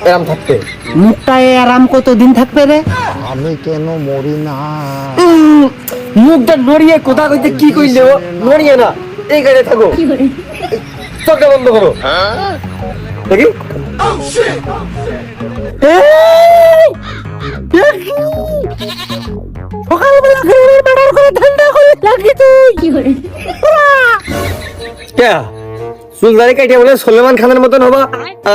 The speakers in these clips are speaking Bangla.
এরম থাকতে। মুখটা আরাম কতদিন থাকবে রে? আমি কেন মরি না? মুখটা নড়িয়ে কোথা কইতে কি কইলে ও নড়িয়ে না, এই গাড়ি থাকো, চোখটা বন্ধ করো দেখি। সকালবেলা ঘরের মার্ডার করে ঠান্ডা করে লাগি তুই। কে চুলদারি কাটিয়ে বলে সলেমান খানের মতন হবা?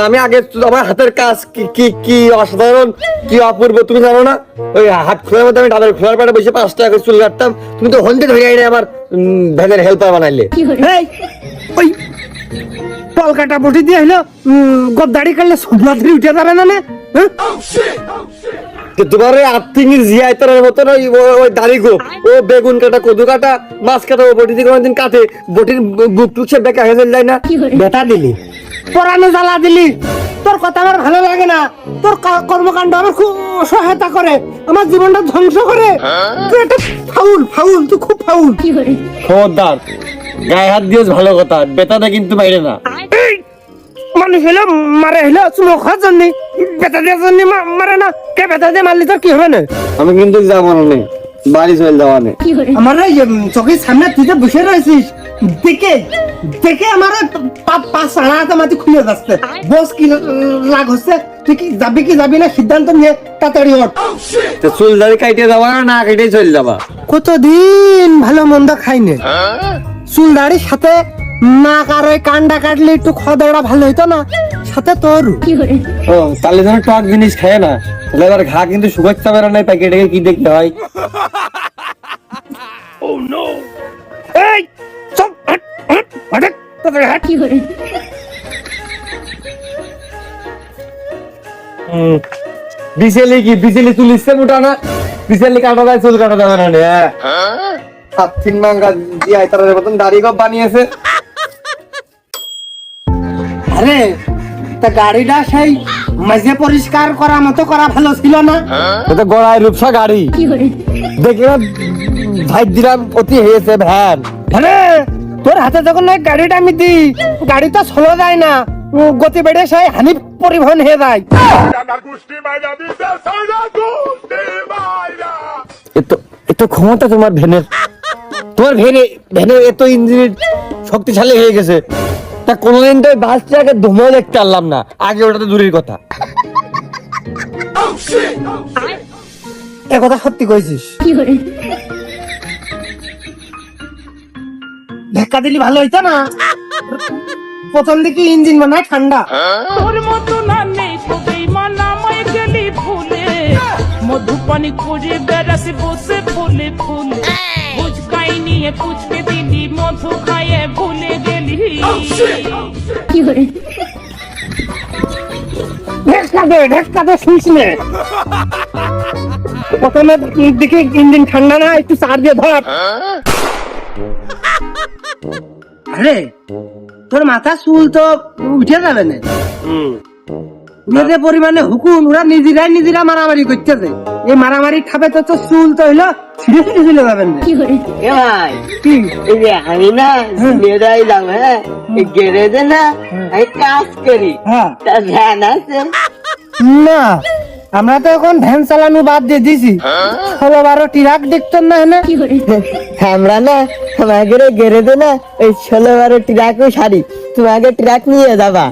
আমি আগে আমার হাতের কাজ কি কি কি অসাধারণ, কি অপূর্ব তুমি জানো না? ওই হাত খোলার মধ্যে আমি ডাবের খোলার পাড়ে বসে 5 টাকা করে চুল কাটতাম, তুমি তো হন্ডে ধরে এনে আমার ভ্যানের হেল্পার বানাইলে। এই ওই কলকাতা বটি দিয়ে হলো গদ্দাড়ি কাটলে সুবলাধরি উঠে যাবে না? তোমার ওই আর্থিংয়ের জিয়াইতারের মতন ওই দাড়ি গোপ, ও বেগুন কাটা, কদু কাটা, মাছ কাটা, ও বটি থেকে কোনদিন কাটে, বটির বুক টুক সে বেকা হয়ে যায় না? বেটা দিলি, পরানো জ্বালা দিলি, তোর কথা আমার ভালো লাগে না, তোর কর্মকাণ্ড আমার খুব সহায়তা করে, আমার জীবনটা ধ্বংস করে। তুই একটা ফাউল ফাউল, তুই খুব ফাউল। খবরদার, গায়ে হাত দিয়েছ ভালো কথা, বেতাটা কিন্তু বাইরে না। মানুষ হলো মারে হলো চুমো খাওয়ার জন্য, বেতা দেওয়ার জন্য মারে না। কে বেতা দিয়ে মারলি তোর কি হবে না? আমি কিন্তু যাবো না, বাড়ি চলে যাওয়া নেই। আমার এই চোখের সামনে তুই তো বসে রয়েছিস, দেখে দেখে আমার পাঁচ আড়াতে মাটি খুলে যাচ্ছে। বস কি লাগ হচ্ছে, তুই কি যাবি না সিদ্ধান্ত নিয়ে তাড়াতাড়ি ওঠ। তো চুল দাড়ি কাটিয়ে যাবা না কেটে চলে যাবা? কতদিন ভালো মন্দ খাইনি, চুল দাড়ির সাথে নাক আর ওই কান্ডা কাটলে একটু খাওয়া ভালো হইতো না? সাথে তোর ও তাহলে ধরো টক জিনিস খায় না, তাহলে এবার ঘা কিন্তু শুকাচ্ছে পারে না, প্যাকেটে কি দেখতে হয়? এই চল হাট হাট হাট তাড়াতাড়ি হাট। বিচেলি কি বিচেলি চুল ইচ্ছে মোটা না, বিচেলি কাটা যায় চুল কাটা যাবে না। সাত তিন মাঙ্গা দিয়ে তার মতন দাড়ি গপ বানিয়েছে। আরে তা গাড়িটা সেই মাঝে পরিষ্কার করার মতো করা ভালো ছিল না? এটা গড়াই রূপসা গাড়ি দেখি না, ভাই দিরাম অতি হয়েছে ভ্যান। আরে তোর হাতে যখন ওই গাড়িটা আমি দিই, গাড়ি তো চলে যায় না, গতি বেড়ে সেই হানি পরিবহন হয়ে যায়। এত ক্ষমতা তোমার ভ্যানের, তোমার ভ্যানের এত ইঞ্জিন শক্তিশালী হয়ে গেছে, তা কোনোদিন তো বাসটাকে ধুমো দেখতে পারলাম না, আগে ওটা তো দূরের কথা। এ কথা সত্যি কইছিস? ধাক্কা দিলি ভালো হইতো না? প্রথম দিকে ইঞ্জিন বানায় ঠান্ডা। তোর মতো না নেই সবেই মানামাই গেলি ভুলে, মধুপানি খুঁজে বেড়াসি বসে ফুলে ফুলে, ফুচকাই নিয়ে ফুচকে দিলি, মধু খাইয়ে ভুলে গেলি। ধাক্কা দে শুনিস নে। প্রথমে দিকে ইঞ্জিন ঠান্ডা না, একটু চার দিয়ে ধর। আরে তোর মাথা চুল তো উঠে যাবে না, যে পরিমাণে হুকুম, ওরা নিজেরা মারামারি করতেছে। এই মারামারি খাবে তো তোর চুল তো হইলো ছিঁড়ে ছিঁড়ে চলে যাবেন। ভাই এই যে আমি না বেড়াইলাম, হ্যাঁ গ্যারেজে না আমি কাজ করি, তা ভ্যান আছে না? আমরা তো এখন ভ্যান চালানো বাদ দিয়ে দিছি, 16-12 ট্রাক দেখতেন না? আমরা না তোমাকে গ্যারেজে না ওই 16-12 ট্রাকও সারি, তোমাকে ট্রাক নিয়ে যাবা।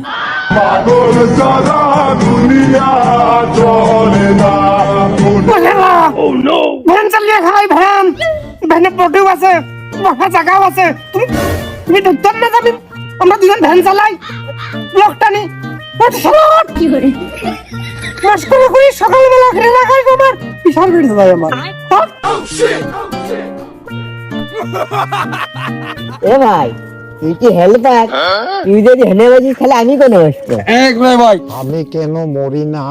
ভ্যান চালিয়ে খাই, ভ্যানে পটেও আছে, বসা জায়গাও আছে। তুমি দেখতেন না যাবি আমরা দুজন ভ্যান চালাই, লোকটা নি সকালবেলা খেয়ে রাখাই তোমার বিশাল বেড়ে যায় আমার। এ ভাই তুই কি হেল্পার? তুই যদি হেনে বাজিস তাহলে আমি কোনো বসবো। এক ভাই আমি কেন মরি না?